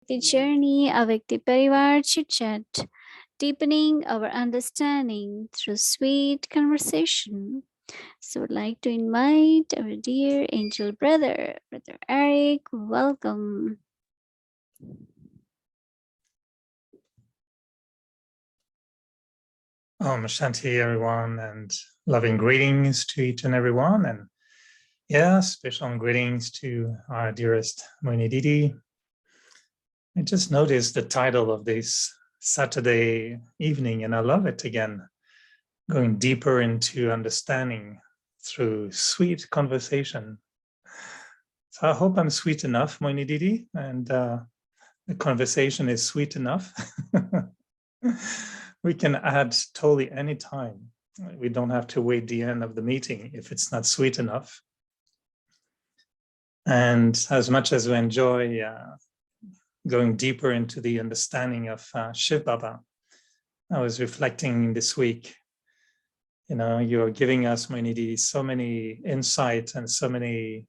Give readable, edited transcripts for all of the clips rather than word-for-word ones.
the journey avec the Parivar Chitchat, deepening our understanding through sweet conversation. So I'd like to invite our dear angel brother, Brother Eric. Welcome. Shanti, everyone, and loving greetings to each and everyone. And yeah, special greetings to our dearest Mohini Didi. I just noticed the title of this Saturday evening, and I love it again, going deeper into understanding through sweet conversation. So I hope I'm sweet enough, Mohini Didi, and the conversation is sweet enough. We can add totally any time. We don't have to wait the end of the meeting if it's not sweet enough. And as much as we enjoy going deeper into the understanding of Shiv Baba, I was reflecting this week, you're giving us, Mohini Didi, so many insights and so many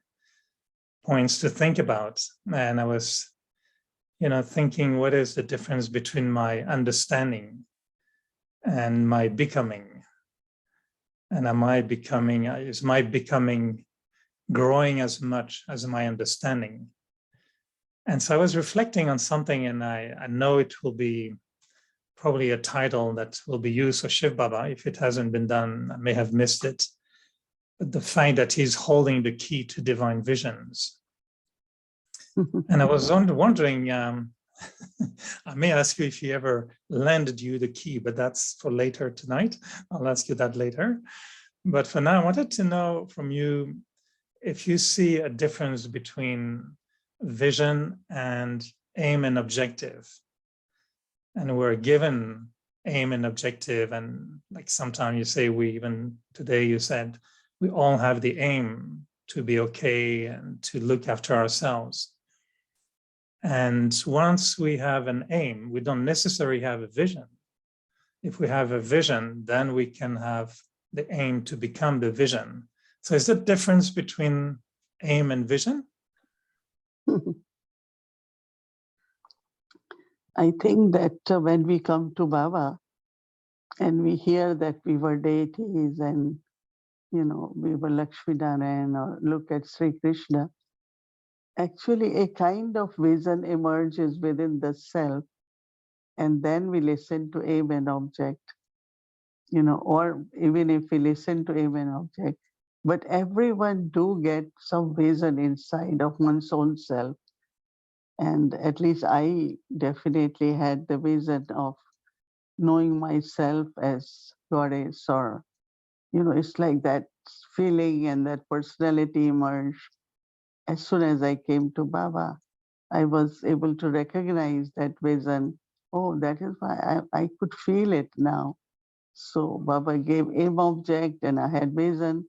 points to think about. And I was, thinking, what is the difference between my understanding and my becoming? And is my becoming growing as much as my understanding? And so I was reflecting on something, and I know it will be probably a title that will be used for Shiv Baba. If it hasn't been done, I may have missed it. But the fact that he's holding the key to divine visions. And I was wondering, I may ask you if he ever lended you the key, but that's for later tonight. I'll ask you that later. But for now, I wanted to know from you if you see a difference between vision and aim and objective. And we're given aim and objective, and like sometimes you say, today you said, we all have the aim to be okay and to look after ourselves. And once we have an aim, we don't necessarily have a vision. If we have a vision, then we can have the aim to become the vision. So is there a difference between aim and vision? I think that when we come to Baba and we hear that we were deities and, we were Lakshminarayan, or look at Sri Krishna, actually a kind of vision emerges within the self, and then we listen to aim and object, or even if we listen to aim and object, but everyone do get some vision inside of one's own self. And at least I definitely had the vision of knowing myself as goddess, or, it's like that feeling and that personality emerged. As soon as I came to Baba, I was able to recognize that vision. Oh, that is why I could feel it now. So Baba gave aim object and I had vision.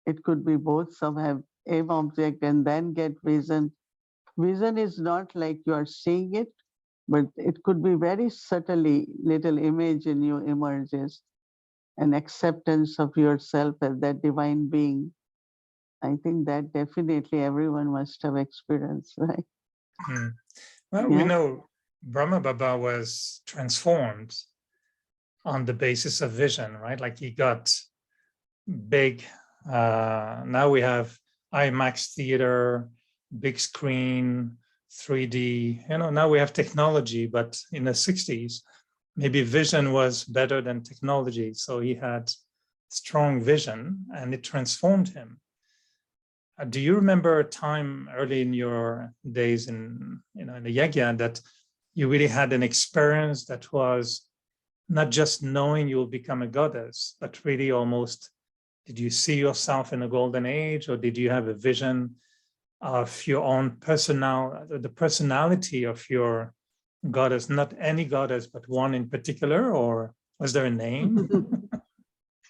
It could be both. Some have aim object and then get vision. Vision is not like you are seeing it, but it could be very subtly little image in you emerges, an acceptance of yourself as that divine being. I think that definitely everyone must have experienced, right? Well, we know Brahma Baba was transformed on the basis of vision, right? Like he got big. Now we have IMAX theater, big screen, 3D. Now we have technology, but in the 60s, maybe vision was better than technology. So he had strong vision and it transformed him. Do you remember a time early in your days in the Yagya that you really had an experience that was not just knowing you will become a goddess, but really almost, did you see yourself in a golden age, or did you have a vision of your own the personality of your goddess, not any goddess, but one in particular, or was there a name?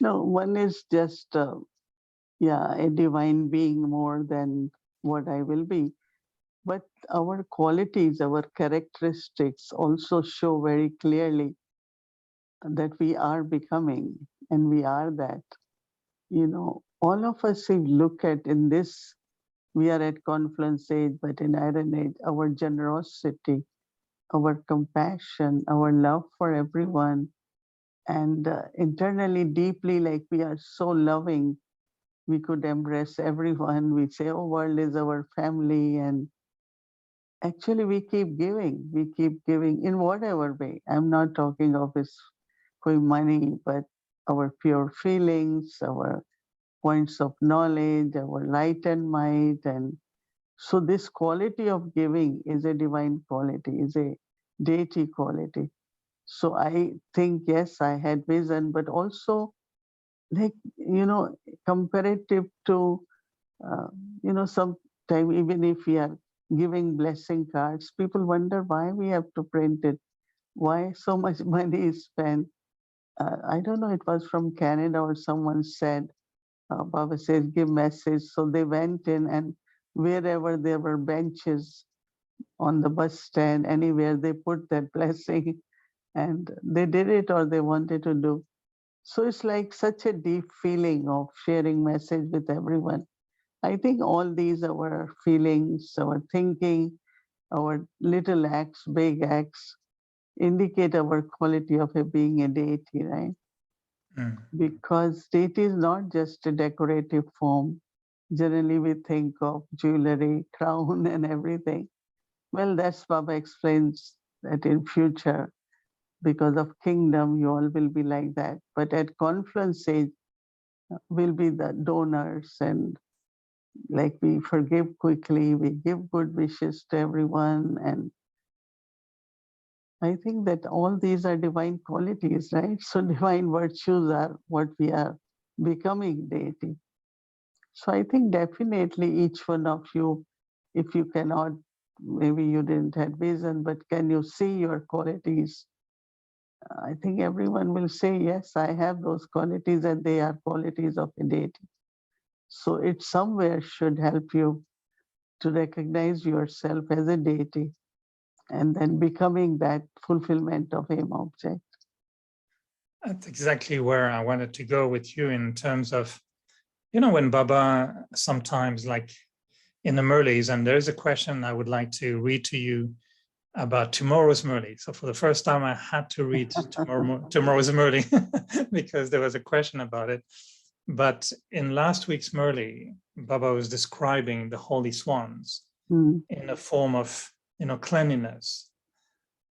No, one is just, a divine being more than what I will be. But our qualities, our characteristics also show very clearly that we are becoming, and we are that. All of us, if look at in this We are at confluence age, but in iron age, our generosity, our compassion, our love for everyone, and internally, deeply, like we are so loving, we could embrace everyone. We say, oh, world is our family. And actually, we keep giving in whatever way. I'm not talking of his money, but our pure feelings, our points of knowledge, our light and might. And so this quality of giving is a divine quality, is a deity quality. So I think, yes, I had vision, but also like, comparative to, uh, sometime even if we are giving blessing cards, people wonder why we have to print it, why so much money is spent. I don't know, it was from Canada or someone said, Baba says, give message. So they went in and wherever there were benches on the bus stand, anywhere they put that blessing and they did it or they wanted to do. So it's like such a deep feeling of sharing message with everyone. I think all these, our feelings, our thinking, our little acts, big acts, indicate our quality of a being a deity, right? Mm. Because deity is not just a decorative form. Generally, we think of jewelry, crown, and everything. Well, that's Baba explains that in future, because of kingdom, you all will be like that. But at confluence age, we'll be the donors and like we forgive quickly, we give good wishes to everyone. And I think that all these are divine qualities, right? So divine virtues are what we are becoming deity. So I think definitely each one of you, if you cannot, maybe you didn't have vision, but can you see your qualities? I think everyone will say, yes, I have those qualities and they are qualities of a deity. So it somewhere should help you to recognize yourself as a deity and then becoming that fulfillment of aim object. That's exactly where I wanted to go with you in terms of, when Baba sometimes, like in the Murlis, and there's a question I would like to read to you about tomorrow's Murli. So for the first time, I had to read tomorrow's Murli because there was a question about it. But in last week's Murli, Baba was describing the holy swans in a form of, cleanliness.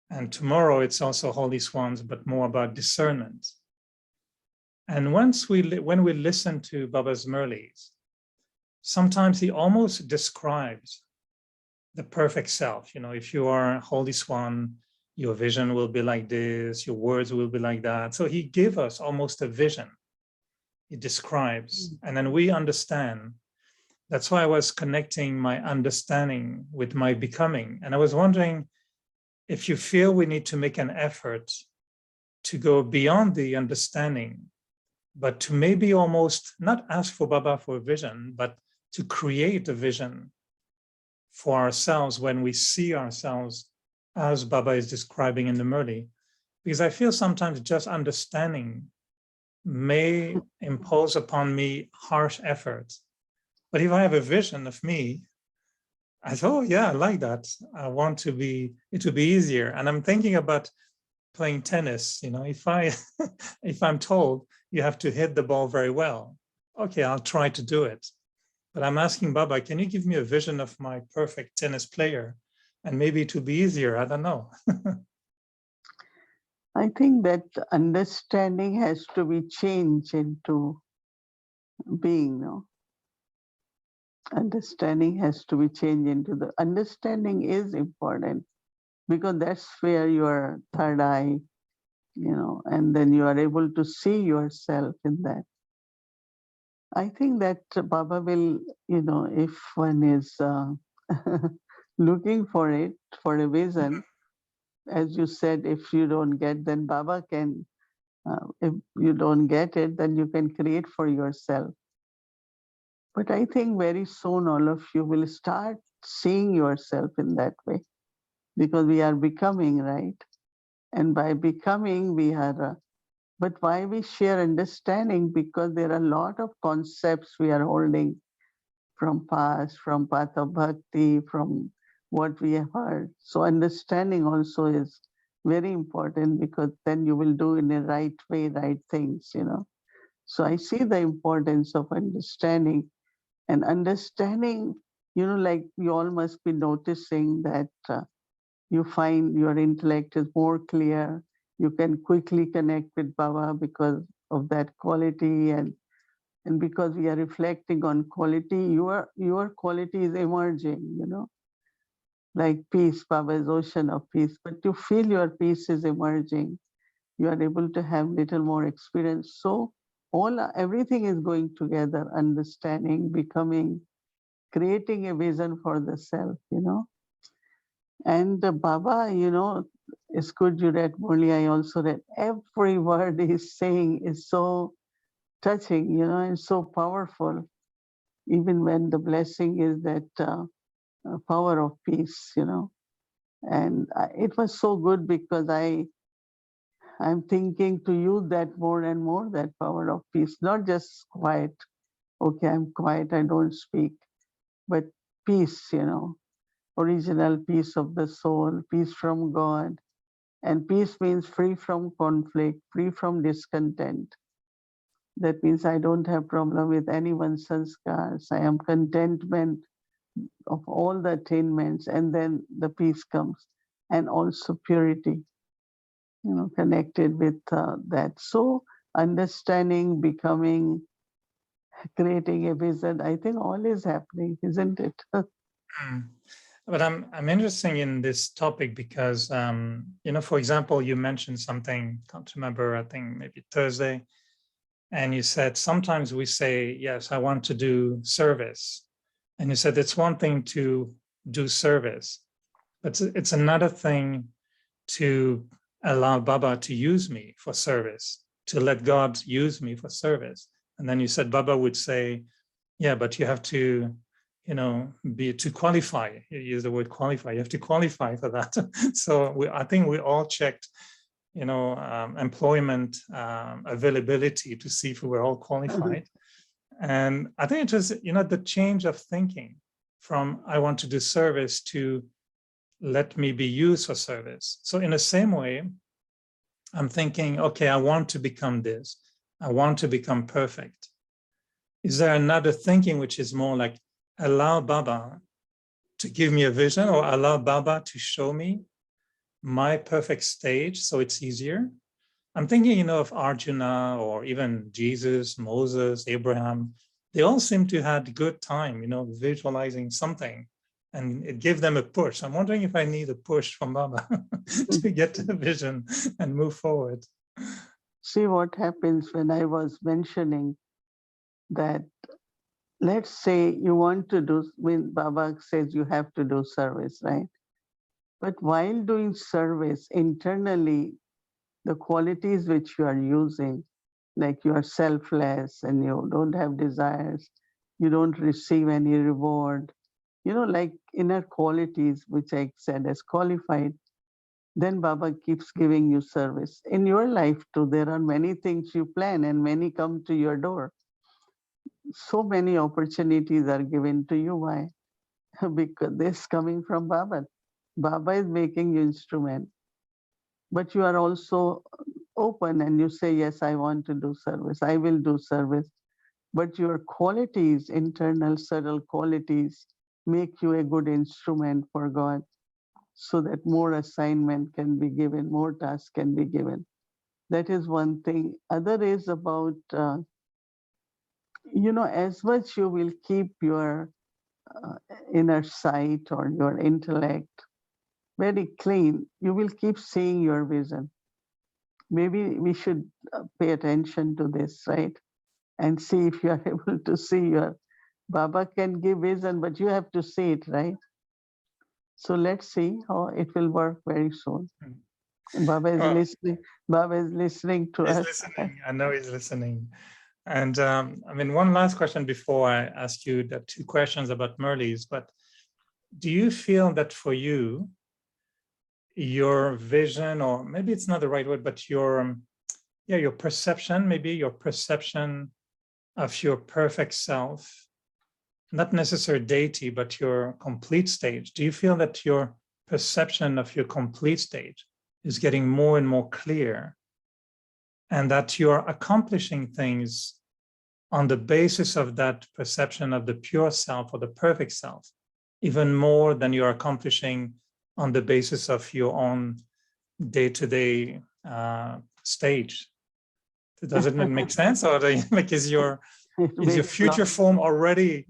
And tomorrow it's also holy swans, but more about discernment. And when we listen to Baba's Murlis, sometimes he almost describes the perfect self. If you are a holy swan, your vision will be like this, your words will be like that. So he gave us almost a vision. He describes, and then we understand. That's why I was connecting my understanding with my becoming. And I was wondering if you feel we need to make an effort to go beyond the understanding, but to maybe almost not ask for Baba for a vision, but to create a vision for ourselves when we see ourselves as Baba is describing in the Murli. Because I feel sometimes just understanding may impose upon me harsh efforts. But if I have a vision of me, I thought, oh yeah, I like that. I want it to be easier. And I'm thinking about playing tennis. If I'm told you have to hit the ball very well, okay, I'll try to do it. But I'm asking Baba, can you give me a vision of my perfect tennis player? And maybe it will be easier. I don't know. I think that understanding has to be changed into being, no? Understanding has to be changed into the understanding is important because that's where your third eye, and then you are able to see yourself in that. I think that Baba will, if one is looking for it, for a vision, as you said, if you don't get, then Baba can, if you don't get it, then you can create for yourself. But I think very soon all of you will start seeing yourself in that way because we are becoming, right? And by becoming, we are, but why we share understanding? Because there are a lot of concepts we are holding from past, from path of bhakti, from what we have heard. So understanding also is very important, because then you will do in a right way, right things, you know. So I see the importance of understanding, and understanding, you know, like you all must be noticing that you find your intellect is more clear. You can quickly connect with Baba because of that quality, and because we are reflecting on quality, your quality is emerging, you know, like peace. Baba is ocean of peace, but you feel your peace is emerging. You are able to have little more experience. So everything is going together: understanding, becoming, creating a vision for the self, you know. And Baba, you know, it's good you read Murli. I also read. Every word he's saying is so touching, you know, and so powerful. Even when the blessing is that power of peace, you know. And it was so good, because I'm thinking to use that more and more, that power of peace, not just quiet. Okay, I'm quiet, I don't speak, but peace, you know, original peace of the soul, peace from God. And peace means free from conflict, free from discontent. That means I don't have problem with anyone's sanskars. I am contentment of all the attainments, and then the peace comes, and also purity, you know, connected with that. So understanding, becoming, creating a vision, I think all is happening, isn't it? Mm. But I'm interested in this topic because you know, for example, you mentioned something, can't remember, I think maybe Thursday, and you said sometimes we say, yes, I want to do service, and you said it's one thing to do service, but it's another thing to allow Baba to use me for service, to let God use me for service. And then you said Baba would say, yeah, but you have to, you know, to qualify. You use the word qualify. You have to qualify for that. So I think we all checked, you know, employment availability to see if we were all qualified. And I think it was, you know, the change of thinking from I want to do service to let me be used for service. So in the same way, I'm thinking, okay, I want to become this. I want to become perfect. Is there another thinking which is more like allow Baba to give me a vision, or allow Baba to show me my perfect stage so it's easier? I'm thinking, you know, of Arjuna or even Jesus, Moses, Abraham. They all seem to have good time, you know, visualizing something, and it gave them a push. I'm wondering if I need a push from Baba to get to the vision and move forward. See what happens when I was mentioning that, let's say you want to do, when Baba says you have to do service, right? But while doing service, internally, the qualities which you are using, like you are selfless and you don't have desires, you don't receive any reward, you know, like inner qualities, which I said as qualified, then Baba keeps giving you service. In your life too, there are many things you plan and many come to your door. So many opportunities are given to you. Why? Because this coming from Baba. Baba is making you instrument. But you are also open and you say, yes, I want to do service. I will do service. But your qualities, internal subtle qualities, make you a good instrument for God, so that more assignment can be given, more tasks can be given. That is one thing. Other is about, you know, as much you will keep your uh, inner sight or your intellect very clean, you will keep seeing your vision. Maybe we should pay attention to this, right? And see if you are able to see your Baba can give vision, but you have to see it, right? So let's see how it will work very soon. Baba is Oh, listening. Baba is listening to he's us. listening. I know he's listening. And I mean, one last question before I ask you the two questions about Murli's, but do you feel that for you, your vision, or maybe it's not the right word, but your perception, maybe your perception of your perfect self not necessarily deity, but your complete stage, do you feel that your perception of your complete stage is getting more and more clear, and that you're accomplishing things on the basis of that perception of the pure self or the perfect self, even more than you're accomplishing on the basis of your own day-to-day stage? Does it make sense? Or like, is your future form already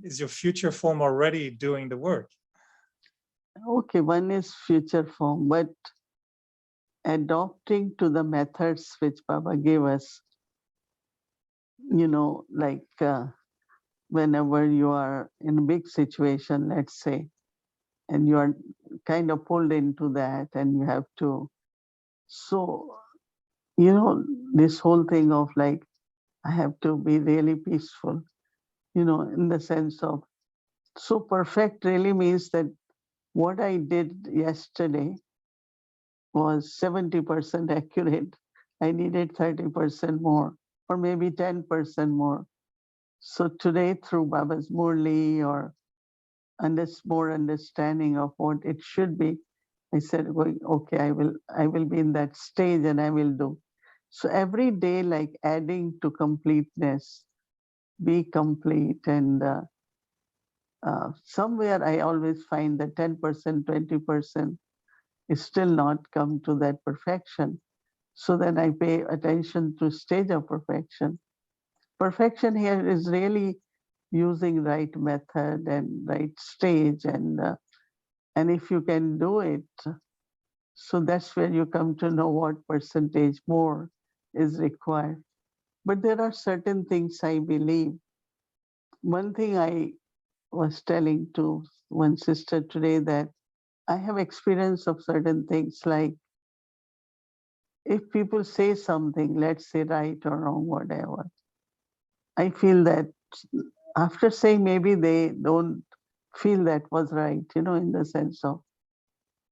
doing the work? Okay, one is future form, but adopting to the methods which Baba gave us, like whenever you are in a big situation, let's say, and you are kind of pulled into that, and you have to, so, this whole thing of like, I have to be really peaceful, in the sense of, so perfect really means that what I did yesterday was 70% accurate. I needed 30% more, or maybe 10% more. So today, through Baba's Murli or more understanding of what it should be, I said, well, okay, I will be in that stage and I will do. So every day, like adding to completeness, be complete. And somewhere I always find that 10%, 20% is still not come to that perfection. So then I pay attention to stage of perfection. Perfection here is really using right method and right stage, and if you can do it, so that's where you come to know what percentage more is required. But there are certain things I believe. One thing I was telling to one sister today, that I have experience of certain things, like if people say something, let's say right or wrong, whatever, I feel that after saying, maybe they don't feel that was right, in the sense of,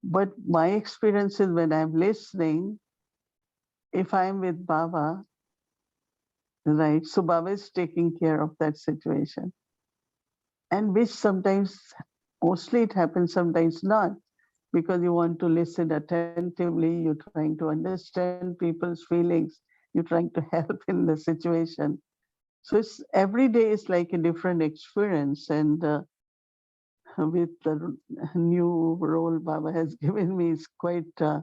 but my experience is when I'm listening, if I'm with Baba, right, so Baba is taking care of that situation. And which sometimes, mostly it happens, sometimes not, because you want to listen attentively, you're trying to understand people's feelings, you're trying to help in the situation. So it's every day is like a different experience. And with the new role Baba has given me, is quite uh,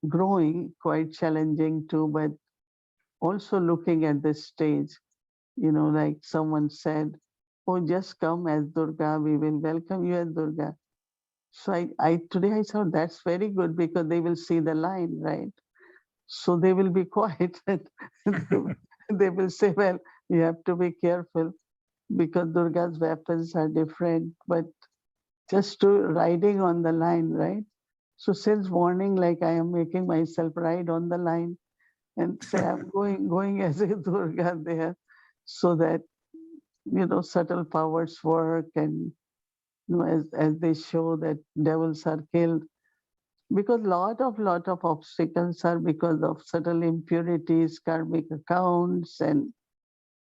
growing, quite challenging too, but also looking at this stage, like someone said, oh, just come as Durga, we will welcome you as Durga. So I today I thought that's very good, because they will see the line, right? So they will be quiet and they will say, well, you have to be careful because Durga's weapons are different, but just to riding on the line, right? So since morning, like I am making myself ride on the line and say I'm going as a Durga there, so that subtle powers work, and as they show that devils are killed, because lot of obstacles are because of subtle impurities, karmic accounts, and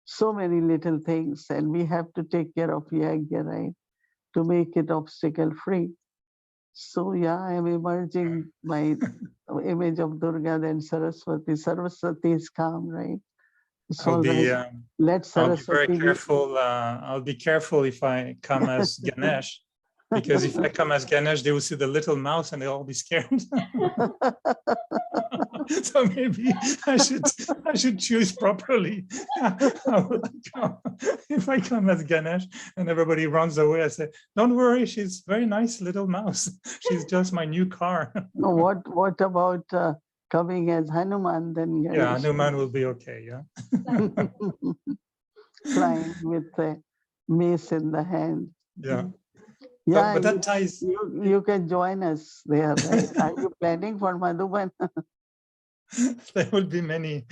so many little things, and we have to take care of yagya, right, to make it obstacle free. So yeah, I am emerging my image of Durga, then Saraswati. Saraswati is calm, right? It's I'll all be right. Let I'll be very Saraswati be. careful. I'll be careful if I come as Ganesh, because if I come as Ganesh, they will see the little mouse and they'll all be scared. So maybe I should choose properly. If I come as Ganesh and everybody runs away, I say, "Don't worry, she's very nice little mouse. She's just my new car." What about coming as Hanuman then? Yeah, Hanuman will be okay. Yeah. Flying with a mace in the hand. Yeah. Yeah, But that ties. you can join us there, right? Are you planning for Madhuban? There will be many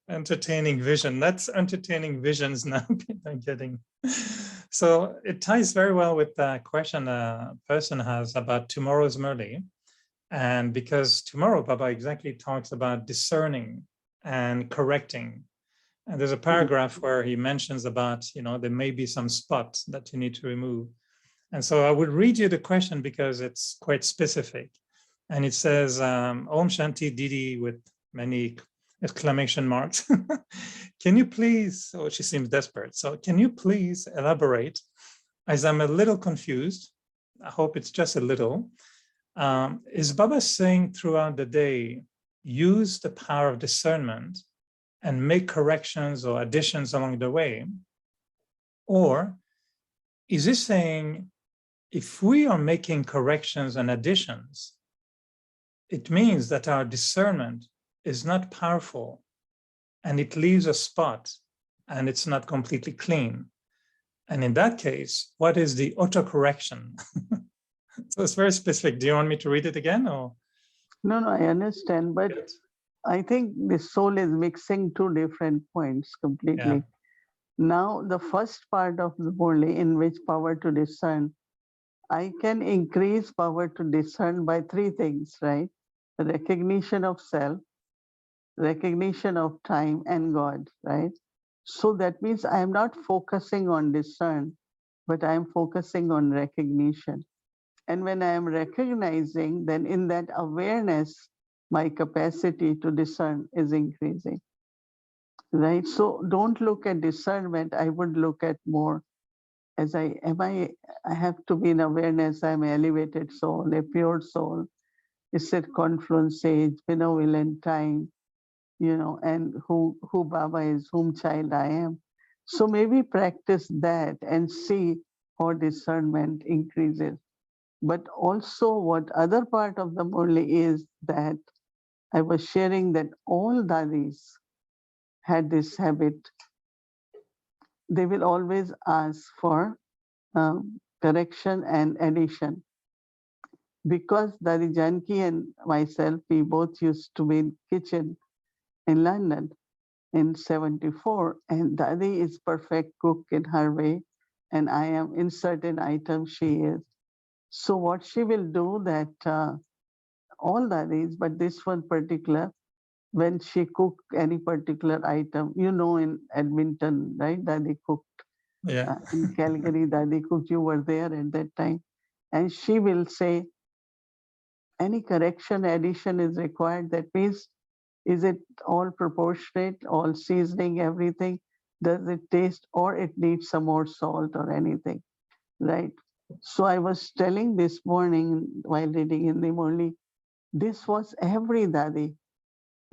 entertaining vision. That's entertaining visions now I'm getting. So it ties very well with the question a person has about tomorrow's Murli. And because tomorrow Baba exactly talks about discerning and correcting, And there's a paragraph where he mentions about, there may be some spots that you need to remove. And so I would read you the question because it's quite specific. And it says, Om Shanti Didi with many exclamation marks. Can you please, oh, she seems desperate. So can you please elaborate, as I'm a little confused, I hope it's just a little, is Baba saying throughout the day, use the power of discernment and make corrections or additions along the way? Or is he saying, if we are making corrections and additions, it means that our discernment is not powerful and it leaves a spot and it's not completely clean. And in that case, what is the autocorrection? So it's very specific. Do you want me to read it again? Or? No, I understand, but I think the soul is mixing two different points completely. Yeah. Now, the first part of the Murli, in which power to discern, I can increase power to discern by three things, right? The recognition of self, recognition of time and God, right? So that means I am not focusing on discern, but I am focusing on recognition. And when I am recognizing, then in that awareness, my capacity to discern is increasing, right? So don't look at discernment. I would look at more as I have to be in awareness. I'm an elevated soul, a pure soul. It's at confluence age, benevolent time, and who Baba is, whom child I am. So maybe practice that and see how discernment increases. But also what other part of the Murli is that I was sharing that all Dadis had this habit. They will always ask for correction and addition. Because Dadi Janki and myself, we both used to be in kitchen in London in 74, and Dadi is perfect cook in her way, and I am in certain items she is. So what she will do that all Dadis, but this one particular, when she cook any particular item, in Edmonton, right? Dadi cooked. Yeah. In Calgary, Dadi cooked. You were there at that time, and she will say, any correction, addition is required. That means, is it all proportionate, all seasoning, everything? Does it taste, or it needs some more salt or anything, right? So I was telling this morning while reading in the Murli, this was every Dadi,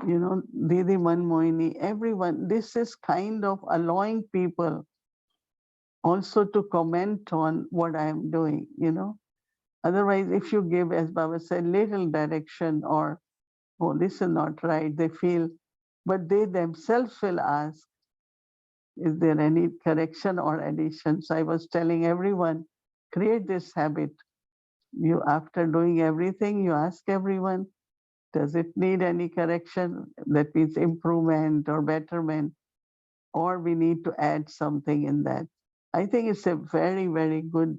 Didi Mohini, everyone. This is kind of allowing people also to comment on what I am doing, Otherwise, if you give, as Baba said, little direction or, oh, this is not right, they feel, but they themselves will ask, is there any correction or addition? So I was telling everyone, create this habit. You, after doing everything, you ask everyone, does it need any correction? That means improvement or betterment, or we need to add something in that. I think it's a very, very good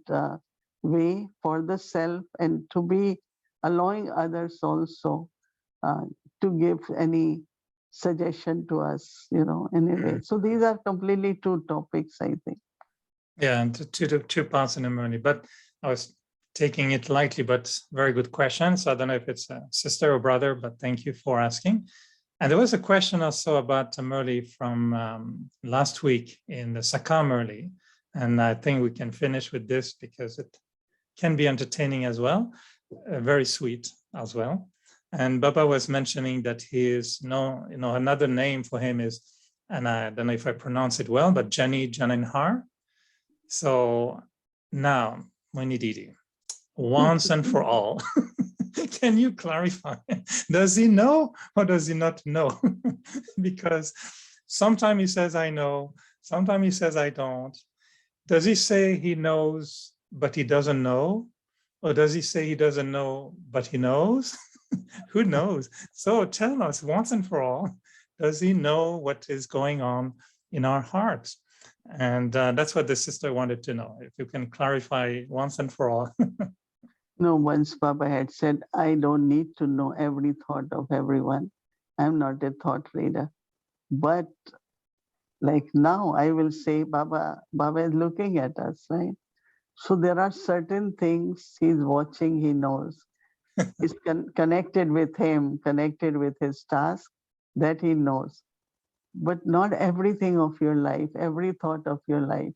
way for the self and to be allowing others also uh, to give any suggestion to us, anyway. So these are completely two topics, I think. Yeah, and two parts in the Murli, but I was taking it lightly, but very good question. So I don't know if it's a sister or brother, but thank you for asking. And there was a question also about Murli from last week in the Saka Murli. And I think we can finish with this because it can be entertaining as well, very sweet as well. And Baba was mentioning that he is, another name for him is, and I don't know if I pronounce it well, but Jani Janinhar. So now, Mohini Didi, once and for all, can you clarify? Does he know or does he not know? Because sometimes he says, I know, sometimes he says, I don't. Does he say he knows, but he doesn't know? Or does he say he doesn't know, but he knows? Who knows? So tell us once and for all, does he know what is going on in our hearts? And that's what the sister wanted to know. If you can clarify once and for all. No, once Baba had said, I don't need to know every thought of everyone. I'm not a thought reader. But Like now I will say, Baba is looking at us, right? So there are certain things he's watching, he knows. He's connected with him, connected with his task, that he knows. But not everything of your life, every thought of your life.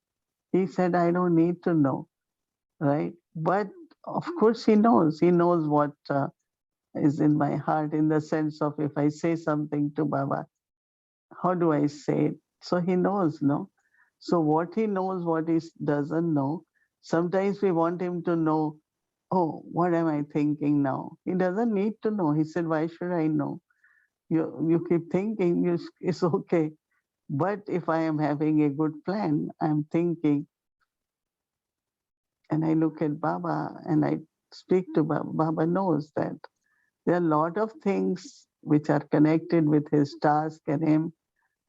He said, I don't need to know, right? But of course he knows. He knows what is in my heart, in the sense of if I say something to Baba, how do I say it? So he knows, no? So what he knows, what he doesn't know, sometimes we want him to know, oh, what am I thinking now? He doesn't need to know. He said, why should I know? You keep thinking, it's okay. But if I am having a good plan, I'm thinking, and I look at Baba and I speak to Baba, Baba knows that there are a lot of things which are connected with his task and him,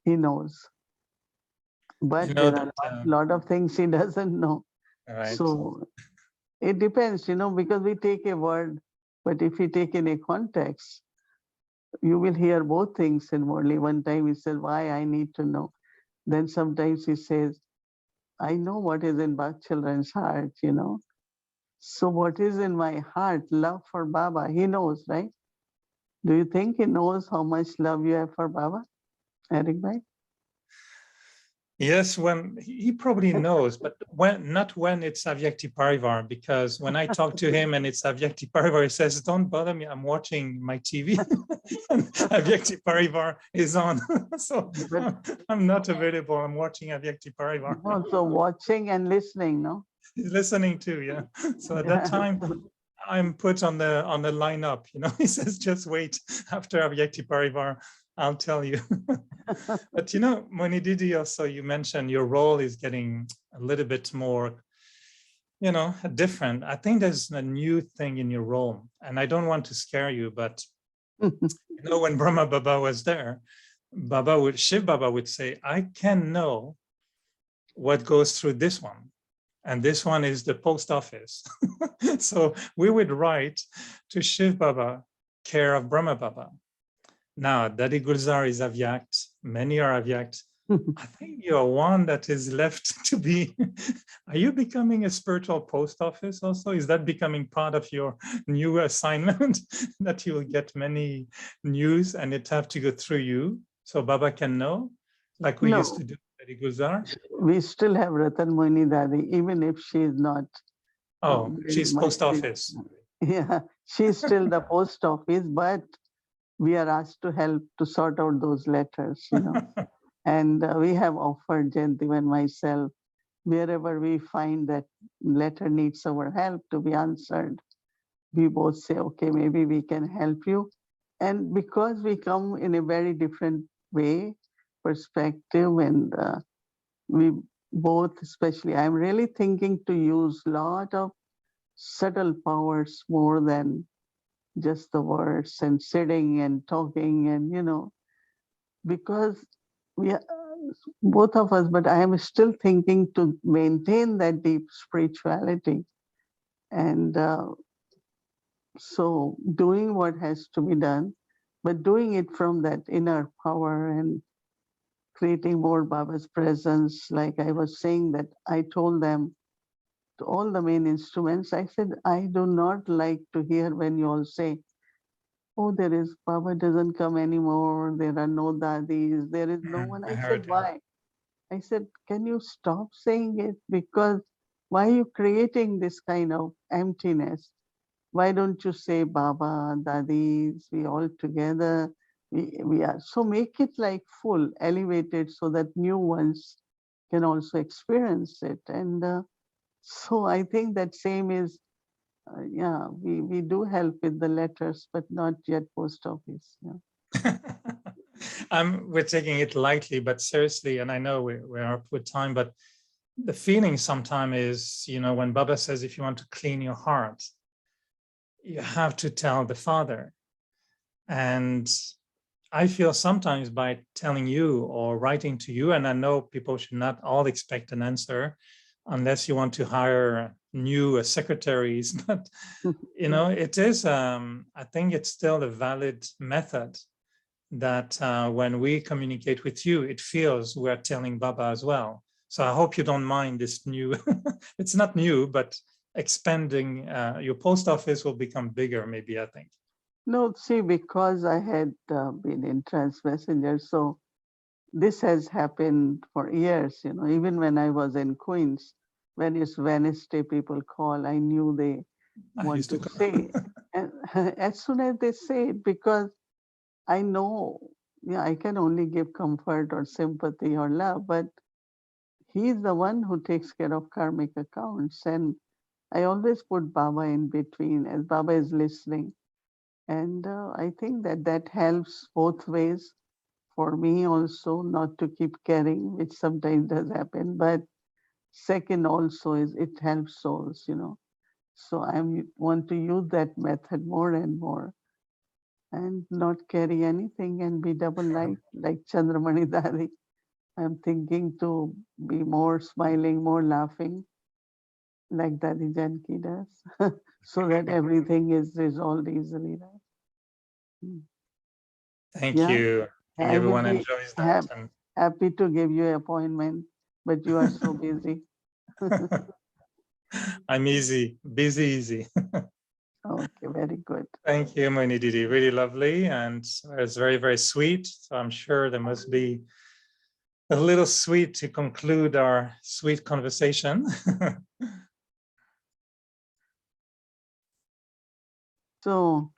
he knows. You But know there are that, a lot of things he doesn't know. right? So it depends, because we take a word, but if we take in a context, you will hear both things in Murli. One time he said, why I need to know. Then sometimes he says, I know what is in children's heart. So what is in my heart, love for Baba, he knows, right? Do you think he knows how much love you have for Baba, Eric Bhai? Yes, when he probably knows, but not when it's Avyakti Parivar, because when I talk to him and it's Avyakti Parivar, he says, don't bother me, I'm watching my TV. And Avyakti Parivar is on. So I'm not available, I'm watching Avyakti Parivar. So watching and listening, no? He's listening too, yeah. So at that time, I'm put on the lineup, he says, just wait, after Avyakti Parivar, I'll tell you. But Mohini Didi, also you mentioned your role is getting a little bit more, different. I think there's a new thing in your role, and I don't want to scare you, but when Brahma Baba was there, Shiv Baba would say, I can know what goes through this one. And this one is the post office. So we would write to Shiv Baba, care of Brahma Baba. Now, Dadi Gulzar is Avyakt, many are Avyakt. I think you're one that is left to be. Are you becoming a spiritual post office also? Is that becoming part of your new assignment, that you will get many news and it have to go through you so Baba can know, like we used to do at Dadi Gulzar? We still have Ratan Mohini Dadi, even if she is not. Oh, she's post office. Yeah, she's still the post office, but we are asked to help to sort out those letters, And we have offered, Jayanti and myself, wherever we find that letter needs our help to be answered, we both say, okay, maybe we can help you. And because we come in a very different way, perspective, and we both, especially, I'm really thinking to use a lot of subtle powers more than just the words and sitting and talking and, because we are, both of us, but I am still thinking to maintain that deep spirituality. And so doing what has to be done, but doing it from that inner power and creating more Baba's presence. Like I was saying, that I told them, to all the main instruments, I said, I do not like to hear when you all say, oh, there is, Baba doesn't come anymore, there are no dadis, there is no one. I said, why? I said, can you stop saying it? Because why are you creating this kind of emptiness? Why don't you say Baba, Dadis, we all together, we are. So make it like full, elevated, so that new ones can also experience it. And so I think that same is, we do help with the letters, but not yet post office. Yeah. We're taking it lightly, but seriously, and I know we're up with time, but the feeling sometimes is, when Baba says, if you want to clean your heart, you have to tell the Father. And I feel sometimes by telling you or writing to you, and I know people should not all expect an answer unless you want to hire new secretaries, but it is, I think it's still a valid method that when we communicate with you, it feels we're telling Baba as well. So I hope you don't mind this new, it's not new, but expanding, your post office will become bigger, maybe, I think. No, see, because I had been in Trans Messenger, so this has happened for years, you know, even when I was in Queens, when it's Wednesday, people call, I knew they I want used to to say. And as soon as they say it, because I know, yeah, I can only give comfort or sympathy or love, but he's the one who takes care of karmic accounts. And I always put Baba in between as Baba is listening. And I think that that helps both ways for me also not to keep carrying, which sometimes does happen. But second also is it helps souls, you know. So I want to use that method more and more and not carry anything and be double light like Chandramani Dari. I'm thinking to be more smiling, more laughing like Dadi Janki does so that everything is resolved easily. Right? Mm. Thank Yeah, you. I think I will everyone be enjoys that. And happy to give you an appointment, but you are so busy. I'm easy, busy, easy. Okay, very good. Thank you, Mohini Didi. Really lovely. And it's very, very sweet. So I'm sure there must be a little sweet to conclude our sweet conversation. So,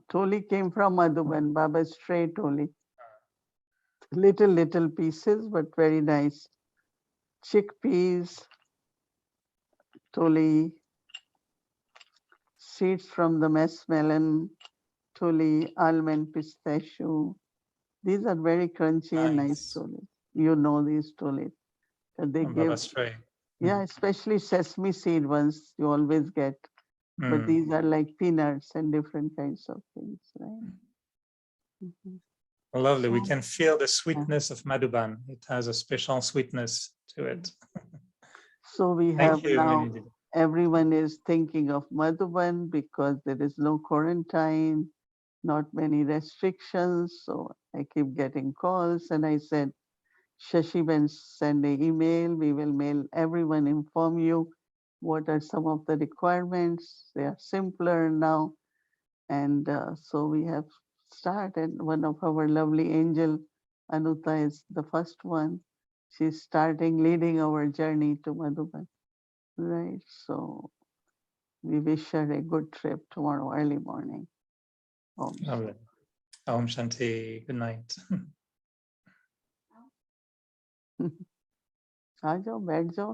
Toli came from Madhuban, Baba Stray Toli. Little pieces, but very nice. Chickpeas, Toli, seeds from the mesmelon, Toli, almond, pistachio. These are very crunchy and nice Nice. Toli. You know these Toli. They Baba give, Stray. yeah, especially sesame seed ones you always get. But Mm. these are like peanuts and different kinds of things, right? Mhm. Lovely. We So, can feel the yeah. sweetness of Madhuban. It has a special sweetness to it. So we have Thank you, now, Mohini Didi. everyone is thinking of Madhuban because there is no quarantine, not many restrictions. So I keep getting calls and I said, Shashiban, send an email. We will mail everyone, inform you what are some of the requirements. They are simpler now. And so we have started. One of our lovely angel, Anuta, is the first one. She's starting leading our journey to Madhuban. Right. So we wish her a good trip tomorrow early morning. Om Lovely. Om Shanti. Good night. आ जाओ बैठ जाओ